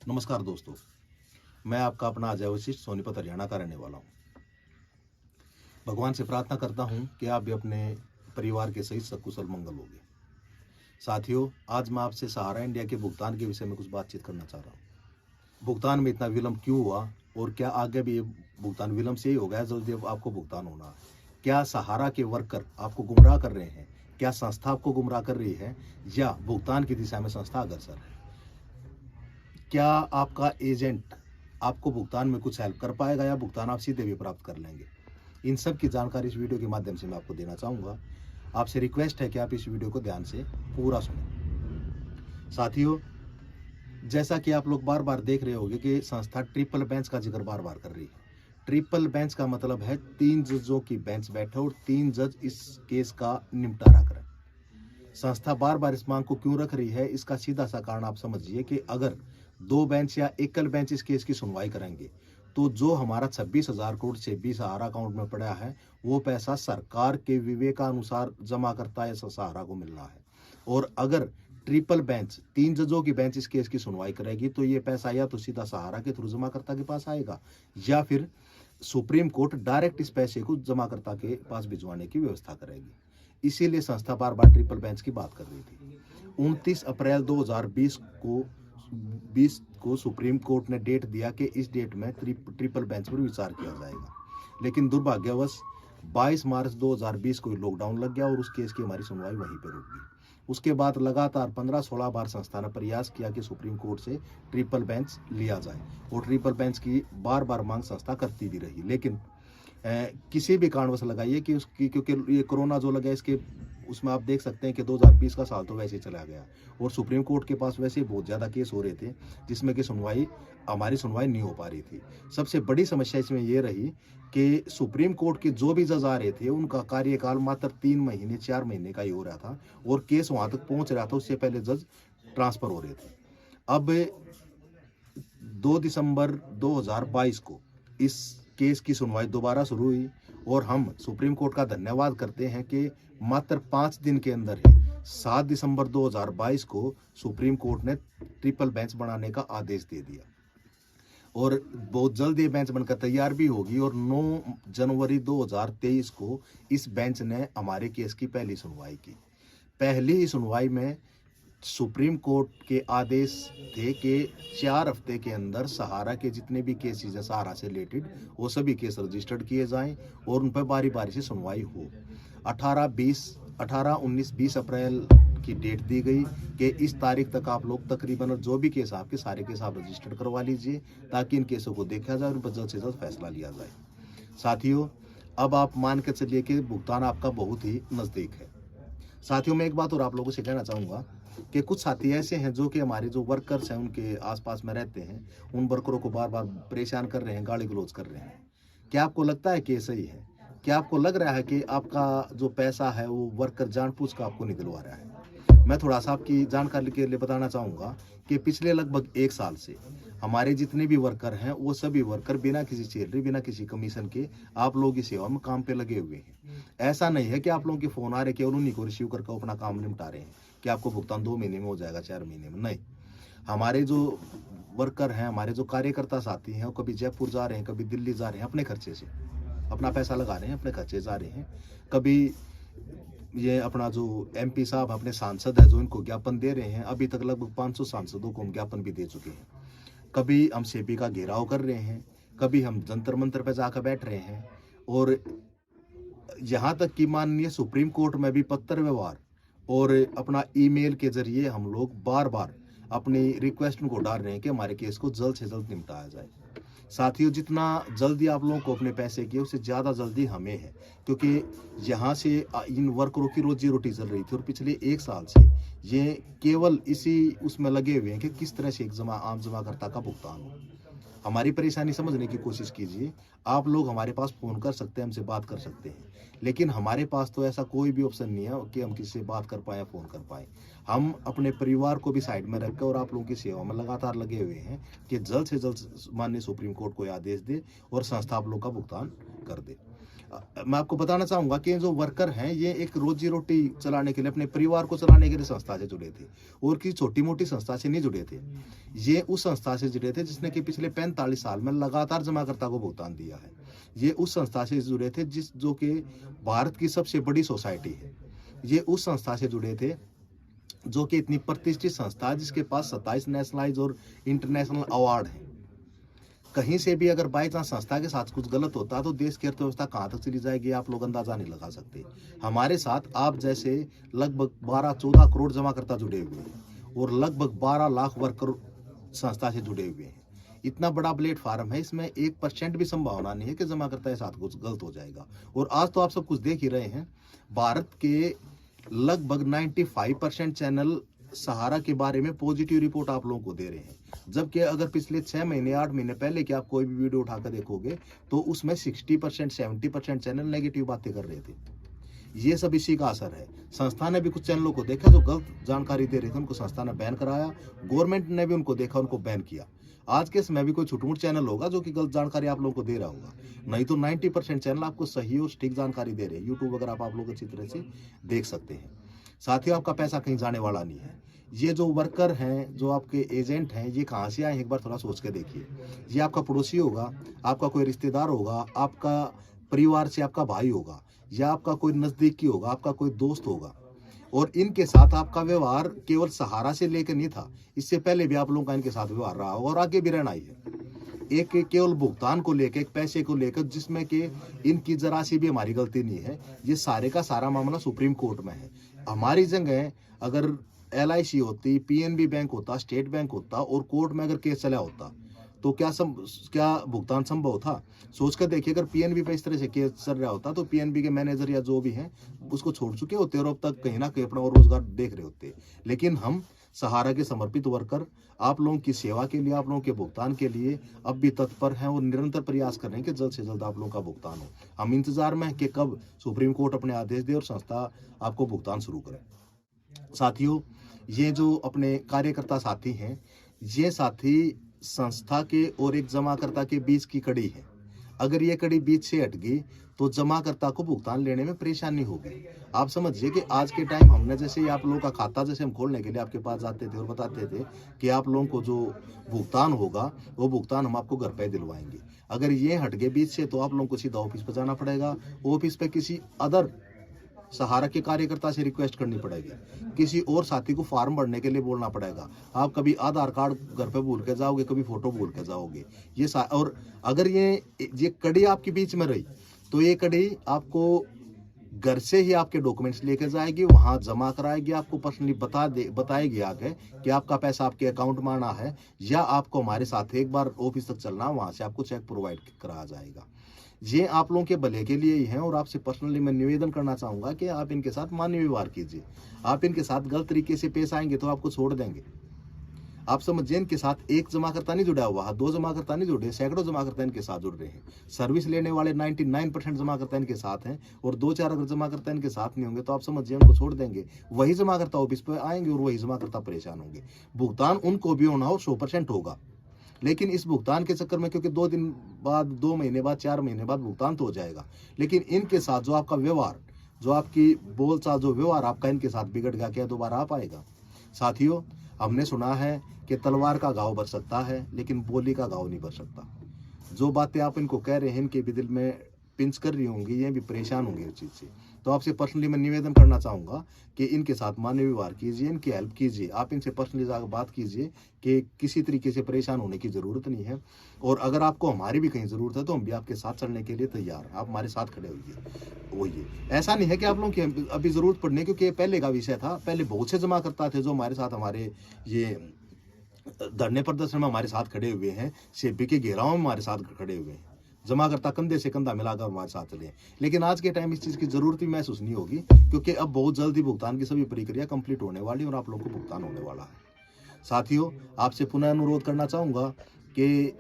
नमस्कार दोस्तों, मैं आपका अपना अजय वशिष्ठ सोनीपत हरियाणा का रहने वाला हूँ। भगवान से प्रार्थना करता हूँ कि आप भी अपने परिवार के सहित सकुशल मंगल होगे। साथियों, आज मैं आपसे सहारा इंडिया के भुगतान के विषय में कुछ बातचीत करना चाह रहा हूँ। भुगतान में इतना विलंब क्यों हुआ और क्या आगे भी ये भुगतान विलंब से ही होगा या जल्दी अब आपको भुगतान होना है? क्या सहारा के वर्कर आपको गुमराह कर रहे हैं? क्या संस्था आपको गुमराह कर रही है या भुगतान की दिशा में संस्था अग्रसर है? क्या आपका एजेंट आपको भुगतान में कुछ हेल्प कर पाएगा या भुगतान आप सीधे भी प्राप्त कर लेंगे? इन सब की जानकारी इस वीडियो के माध्यम से मैं आपको देना चाहूँगा। आपसे रिक्वेस्ट है कि आप इस वीडियो को ध्यान से पूरा सुनें। साथियों, जैसा कि आप लोग बार बार देख रहे होंगे कि संस्था ट्रिपल बेंच का जिक्र बार बार कर रही है। ट्रिपल बेंच का मतलब है 3 जजों की बेंच बैठे और 3 जज इस केस का निपटारा करें। संस्था बार बार इस मांग को क्यों रख रही है, इसका सीधा सा कारण आप समझिए कि अगर 2 बेंच या एकल बेंच इस केस की सुनवाई करेंगे तो जो हमारा 26,000 करोड़ से 20 सहारा अकाउंट में पड़ा है वो पैसा सरकार के विवेकानुसार जमा करता है सहारा को मिलना है। और अगर ट्रिपल बेंच 3 जजों की बेंच इस केस की सुनवाई करेगी तो ये पैसा या तो सीधा सहारा के थ्रू जमाकर्ता के पास आएगा या फिर सुप्रीम कोर्ट डायरेक्ट इस पैसे को जमाकर्ता के पास भिजवाने की व्यवस्था करेगी। इसीलिए संस्था बार बार ट्रिपल बेंच की बात कर रही थी। 29 अप्रैल 2020 को सुप्रीम कोर्ट ने डेट दिया कि इस डेट में ट्रिपल बेंच पर विचार किया जाएगा, लेकिन दुर्भाग्यवश 22 मार्च 2020 को लॉकडाउन लग गया और उस केस की हमारी सुनवाई वहीं पर रुक गई। उसके बाद लगातार 15-16 बार संस्था ने प्रयास किया कि सुप्रीम कोर्ट से ट्रिपल बेंच लिया जाए और ट्रिपल बेंच की बार बार मांग संस्था करती भी रही, लेकिन किसी भी कारणवश लगाइए कि उसकी, क्योंकि ये कोरोना जो लगा इसके उसमें आप देख सकते हैं कि 2020 का साल तो वैसे ही चला गया और सुप्रीम कोर्ट के पास वैसे ही बहुत ज़्यादा केस हो रहे थे जिसमें कि हमारी सुनवाई नहीं हो पा रही थी। सबसे बड़ी समस्या इसमें ये रही कि सुप्रीम कोर्ट के जो भी जज आ रहे थे उनका कार्यकाल मात्र 3 महीने 4 महीने का ही हो रहा था और केस वहाँ तक पहुँच रहा था, उससे पहले जज ट्रांसफ़र हो रहे थे। अब 2 दिसंबर 2022 को इस केस की सुनवाई दोबारा शुरू हुई और हम सुप्रीम कोर्ट का धन्यवाद करते हैं कि मात्र 5 दिन के अंदर ही 7 दिसंबर 2022 को सुप्रीम कोर्ट ने ट्रिपल बेंच बनाने का आदेश दे दिया और बहुत जल्द ये बेंच बनकर तैयार भी होगी और 9 जनवरी 2023 को इस बेंच ने हमारे केस की पहली सुनवाई की। पहली सुनवाई में सुप्रीम कोर्ट के आदेश थे कि 4 हफ्ते के अंदर सहारा के जितने भी केसेस हैं सहारा से रिलेटेड वो सभी केस रजिस्टर्ड किए जाएं और उन पर बारी बारी से सुनवाई हो। 19-20 अप्रैल की डेट दी गई कि इस तारीख तक आप लोग तकरीबन जो भी केस आपके सारे केस आप रजिस्टर्ड करवा लीजिए ताकि इन केसों को देखा जाए और उन पर जल्द से जल्द फैसला लिया जाए। साथियों, अब आप मान के चलिए कि भुगतान आपका बहुत ही नज़दीक है। साथियों, मैं एक बात और आप लोगों से कहना चाहूँगा कि कुछ साथी ऐसे हैं जो कि हमारे जो वर्कर्स हैं उनके आसपास में रहते हैं, उन वर्करों को बार बार परेशान कर रहे हैं, गाली गलौज कर रहे हैं। क्या आपको लगता है कि ये सही है? क्या आपको लग रहा है कि आपका जो पैसा है वो वर्कर जानबूझ कर आपको नहीं दिलवा रहा है? मैं थोड़ा सा आपकी जानकारी के लिए बताना चाहूँगा कि पिछले लगभग 1 साल से हमारे जितने भी वर्कर हैं वो सभी वर्कर बिना किसी सैलरी बिना किसी कमीशन के आप लोगों की सेवा में काम पे लगे हुए हैं। ऐसा नहीं है कि आप लोगों के फ़ोन आ रहे कि उन्हीं को रिसीव करके अपना काम निपटा रहे हैं कि आपको भुगतान 2 महीने में हो जाएगा, 4 महीने में। नहीं, हमारे जो वर्कर हैं, हमारे जो कार्यकर्ता साथी हैं, वो कभी जयपुर जा रहे हैं, कभी दिल्ली जा रहे हैं, अपने खर्चे से अपना पैसा लगा रहे हैं, अपने खर्चे जा रहे हैं। कभी ये अपना जो एमपी साहब अपने सांसद है जो इनको ज्ञापन दे रहे हैं, अभी तक लगभग 500 सांसदों को हम ज्ञापन भी दे चुके हैं। कभी हम सेबी का घेराव कर रहे हैं, कभी हम जंतर मंतर पर जाकर बैठ रहे हैं और यहाँ तक कि माननीय सुप्रीम कोर्ट में भी पत्र व्यवहार और अपना ईमेल के जरिए हम लोग बार बार अपनी रिक्वेस्ट को डाल रहे हैं कि हमारे केस को जल्द से जल्द निपटाया जाए। साथियों, जितना जल्दी आप लोगों को अपने पैसे की उससे ज़्यादा जल्दी हमें है, क्योंकि यहाँ से इन वर्करों की रोजी रोटी चल रही थी और पिछले 1 साल से ये केवल इसी उसमें लगे हुए हैं कि किस तरह से एक आम जमाकर्ता का भुगतान हो। हमारी परेशानी समझने की कोशिश कीजिए। आप लोग हमारे पास फ़ोन कर सकते हैं, हमसे बात कर सकते हैं, लेकिन हमारे पास तो ऐसा कोई भी ऑप्शन नहीं है कि हम किसी से बात कर पाएँ, फ़ोन कर पाएँ। हम अपने परिवार को भी साइड में रख कर और आप लोगों की सेवा में लगातार लगे हुए हैं कि जल्द से जल्द माननीय सुप्रीम कोर्ट कोई आदेश दे और संस्था आप लोग का भुगतान कर दे। मैं आपको बताना चाहूँगा कि जो वर्कर हैं ये एक रोजी रोटी चलाने के लिए, अपने परिवार को चलाने के लिए संस्था से जुड़े थे और किसी छोटी मोटी संस्था से नहीं जुड़े थे। ये उस संस्था से जुड़े थे जिसने कि पिछले 45 साल में लगातार जमाकर्ता को भुगतान दिया है। ये उस संस्था से जुड़े थे जो कि भारत की सबसे बड़ी सोसाइटी है। ये उस संस्था से जुड़े थे जो कि इतनी प्रतिष्ठित संस्था है जिसके पास 27 नेशनलाइज और इंटरनेशनल अवार्ड हैं। कहीं से भी अगर बाई चांस संस्था के साथ कुछ गलत होता तो देश की अर्थव्यवस्था कहाँ तक चली जाएगी आप लोग अंदाजा नहीं लगा सकते। हमारे साथ आप जैसे लगभग 12-14 करोड़ जमाकर्ता जुड़े हुए हैं और लगभग 12 लाख वर्कर संस्था से जुड़े हुए हैं। इतना बड़ा प्लेटफार्म है, इसमें 1% भी संभावना नहीं है कि जमाकर्ता के साथ कुछ गलत हो जाएगा। और आज तो आप सब कुछ देख ही रहे हैं, भारत के लगभग 95% चैनल सहारा के बारे में पॉजिटिव रिपोर्ट आप लोगों को दे रहे हैं, जबकि अगर पिछले 6 महीने 8 महीने पहले की आप कोई भी वीडियो उठाकर देखोगे तो उसमें 60% 70% चैनल नेगेटिव बातें कर रहे थे। ये सब इसी का असर है। संस्था ने भी कुछ चैनलों को देखा जो गलत जानकारी दे रहे थे, उनको संस्था ने बैन कराया। गवर्नमेंट ने भी उनको देखा, उनको बैन किया। आज के समय भी कोई छोटा चैनल होगा जो कि गलत जानकारी आप लोगों को दे रहा होगा, नहीं तो 90% चैनल आपको सही और ठीक जानकारी दे रहे हैं। यूट्यूब वगैरह आप लोग अच्छी तरह से देख सकते हैं। साथ ही आपका पैसा कहीं जाने वाला नहीं है। ये जो वर्कर हैं, जो आपके एजेंट हैं, ये कहाँ से आए एक बार थोड़ा सोच के देखिए। ये आपका पड़ोसी होगा, आपका कोई रिश्तेदार होगा, आपका परिवार से आपका भाई होगा, या आपका कोई नज़दीकी होगा, आपका कोई दोस्त होगा। और इनके साथ आपका व्यवहार केवल सहारा से लेकर नहीं था, इससे पहले भी आप लोगों का इनके साथ व्यवहार रहा होगा और आगे भी रहना ही है। एक केवल भुगतान को लेकर, एक पैसे को लेकर, जिसमें कि इनकी जरा सी भी हमारी गलती नहीं है। ये सारे का सारा मामला सुप्रीम कोर्ट में है। हमारी जगह अगर LIC होती, PNB बैंक होता, स्टेट बैंक होता और कोर्ट में अगर केस चला होता तो क्या भुगतान संभव था? सोच कर देखिए, अगर PNB पे इस तरह से केस चल रहा होता तो PNB के मैनेजर या जो भी हैं उसको छोड़ चुके होते और अब तक कहीं ना कहीं अपना और रोजगार देख रहे होते। लेकिन हम सहारा के समर्पित वर्कर आप लोगों की सेवा के लिए, आप लोगों के भुगतान के लिए अब भी तत्पर हैं और निरंतर प्रयास कर रहे हैं कि जल्द से जल्द आप लोगों का भुगतान हो। हम इंतजार में हैं कि कब सुप्रीम कोर्ट अपने आदेश दे और संस्था आपको भुगतान शुरू करे। साथियों, ये जो अपने कार्यकर्ता साथी हैं, ये साथी संस्था के और एक जमाकर्ता के बीच की कड़ी है। अगर ये कड़ी बीच से हट गई तो जमाकर्ता को भुगतान लेने में परेशानी होगी। आप समझिए कि आज के टाइम हमने जैसे आप लोगों का खाता जैसे हम खोलने के लिए आपके पास जाते थे और बताते थे कि आप लोगों को जो भुगतान होगा वो भुगतान हम आपको घर पे दिलवाएंगे। अगर ये हट गए बीच से तो आप लोगों को सीधा ऑफिस पर जाना पड़ेगा। ऑफिस पे किसी अदर सहारा के कार्यकर्ता से रिक्वेस्ट करनी पड़ेगी, किसी और साथी को फॉर्म भरने के लिए बोलना पड़ेगा। आप कभी आधार कार्ड घर पे भूल के जाओगे, कभी फोटो भूल के जाओगे। और अगर ये कड़ी आपके बीच में रही तो ये कड़ी आपको घर से ही आपके डॉक्यूमेंट्स लेके जाएगी, वहां जमा कराएगी, आपको पर्सनली बताएगी आगे कि आपका पैसा आपके अकाउंट में आना है या आपको हमारे साथ एक बार ऑफिस तक चलना, वहां से आपको चेक प्रोवाइड कराया जाएगा। ये आप लोगों के भले के लिए ही है और आपसे पर्सनली मैं निवेदन करना चाहूंगा कि आप इनके साथ मानवीय व्यवहार कीजिए। आप इनके साथ गलत तरीके से पेश आएंगे तो आपको छोड़ देंगे। आप समझिए, इनके साथ एक जमाकर्ता नहीं जुड़ा हुआ, 2 जमाकर्ता नहीं जुड़े, सैकड़ों जमाकर्ता इनके साथ जुड़ रहे हैं। सर्विस लेने वाले 99% जमाकर्ता इनके साथ हैं और 2-4 अगर जमाकर्ता इनके साथ नहीं होंगे तो आप समझिए उनको छोड़ देंगे। वही जमाकर्ता ऑफिस पर आएंगे और वही जमाकर्ता परेशान होंगे। भुगतान उनको भी होना हो 100% होगा, लेकिन इस भुगतान के चक्कर में, क्योंकि 2 दिन बाद, 2 महीने बाद, 4 महीने बाद भुगतान तो हो जाएगा, लेकिन इनके साथ जो आपका व्यवहार, जो आपकी बोलचाल, जो व्यवहार आपका इनके साथ बिगड़ गया, क्या दोबारा आ पाएगा? साथियों, हमने सुना है कि तलवार का घाव भर सकता है लेकिन बोली का घाव नहीं भर सकता। जो बातें आप इनको कह रहे हैं, इनके भी दिल में पिंच कर रही होंगी, ये भी परेशान होंगे इस चीज़ से। तो आपसे पर्सनली मैं निवेदन करना चाहूँगा कि इनके साथ मानवीय व्यवहार कीजिए, इनकी हेल्प कीजिए। आप इनसे पर्सनली जाकर बात कीजिए कि किसी तरीके से परेशान होने की ज़रूरत नहीं है, और अगर आपको हमारी भी कहीं ज़रूरत है तो हम भी आपके साथ चलने के लिए तैयार हैं। आप हमारे साथ खड़े होइए। ऐसा नहीं है कि आप लोगों की अभी ज़रूरत पड़ने, क्योंकि ये पहले का विषय था। पहले बहुत से जमाकर्ता थे जो हमारे साथ, हमारे ये धरने प्रदर्शन में हमारे साथ खड़े हुए हैं, सेबी के घेराव में हमारे साथ खड़े हुए हैं, जमाकर्ता कंधे से कंधा मिलाकर हमारे साथ चले। लेकिन आज के टाइम इस चीज़ की जरूरत भी महसूस नहीं होगी, क्योंकि अब बहुत जल्दी भुगतान की सभी प्रक्रिया कंप्लीट होने वाली और आप लोगों को भुगतान होने वाला है। साथियों, आपसे पुनः अनुरोध करना चाहूँगा कि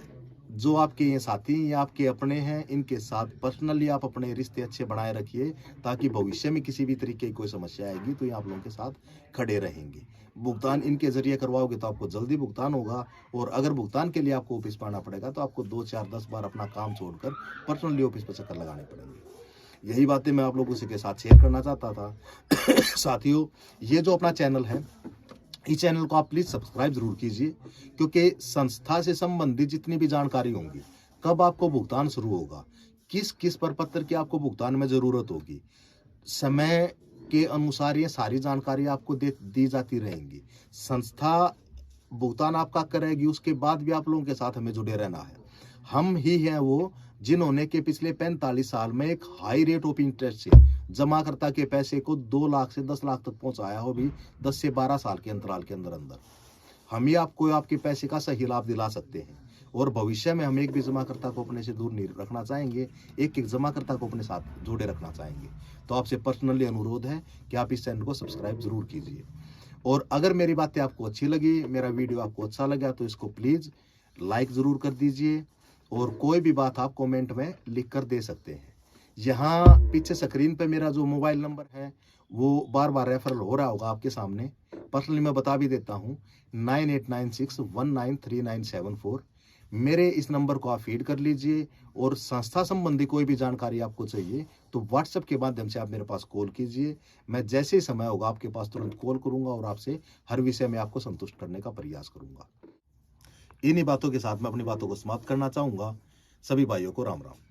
जो आपके ये साथी या आपके अपने हैं, इनके साथ पर्सनली आप अपने रिश्ते अच्छे बनाए रखिए, ताकि भविष्य में किसी भी तरीके की कोई समस्या आएगी तो ये आप लोगों के साथ खड़े रहेंगे। भुगतान इनके जरिए करवाओगे तो आपको जल्दी भुगतान होगा, और अगर भुगतान के लिए आपको ऑफिस पर आना पड़ेगा तो आपको 2, 4, 10 बार अपना काम छोड़कर पर्सनली ऑफिस पर चक्कर लगाने पड़ेंगे। यही बातें मैं आप लोगों से के साथ शेयर करना चाहता था। साथियों, ये जो अपना चैनल है, इस चैनल को आप प्लीज सब्सक्राइब जरूर कीजिए, क्योंकि संस्था से संबंधित जितनी भी जानकारी होंगी, कब आपको भुगतान शुरू होगा, किस किस प्रपत्र की आपको भुगतान में जरूरत होगी, समय के अनुसार ये सारी जानकारी आपको दी जाती रहेंगी। संस्था भुगतान आपका करेगी, उसके बाद भी आप लोगों के साथ हमें जुड़े रहना है। हम ही हैं वो जिन्होंने के पिछले 45 साल में एक हाई रेट ऑफ इंटरेस्ट से जमाकर्ता के पैसे को 2 लाख से 10 लाख तक पहुंचाया हो, भी 10 से 12 साल के अंतराल के अंदर अंदर। हम ही आपको आपके पैसे का सही लाभ दिला सकते हैं, और भविष्य में हम एक भी जमाकर्ता को अपने से दूर नहीं रखना चाहेंगे, एक एक जमाकर्ता को अपने साथ जोड़े रखना चाहेंगे। तो आपसे पर्सनली अनुरोध है कि आप इस चैनल को सब्सक्राइब जरूर कीजिए। और अगर मेरी बातें आपको अच्छी लगी, मेरा वीडियो आपको अच्छा लगा, तो इसको प्लीज लाइक जरूर कर दीजिए, और कोई भी बात आप कमेंट में लिख कर दे सकते हैं। यहाँ पीछे स्क्रीन पे मेरा जो मोबाइल नंबर है वो बार बार रेफरल हो रहा होगा आपके सामने, पर्सनली मैं बता भी देता हूँ, 9896193974। मेरे इस नंबर को आप फीड कर लीजिए, और संस्था संबंधी कोई भी जानकारी आपको चाहिए तो व्हाट्सएप के माध्यम से आप मेरे पास कॉल कीजिए। मैं जैसे ही समय होगा आपके पास तुरंत कॉल करूंगा, और आपसे हर विषय में आपको संतुष्ट करने का प्रयास करूंगा। इन्हीं बातों के साथ मैं अपनी बातों को समाप्त करना चाहूंगा। सभी भाइयों को राम राम।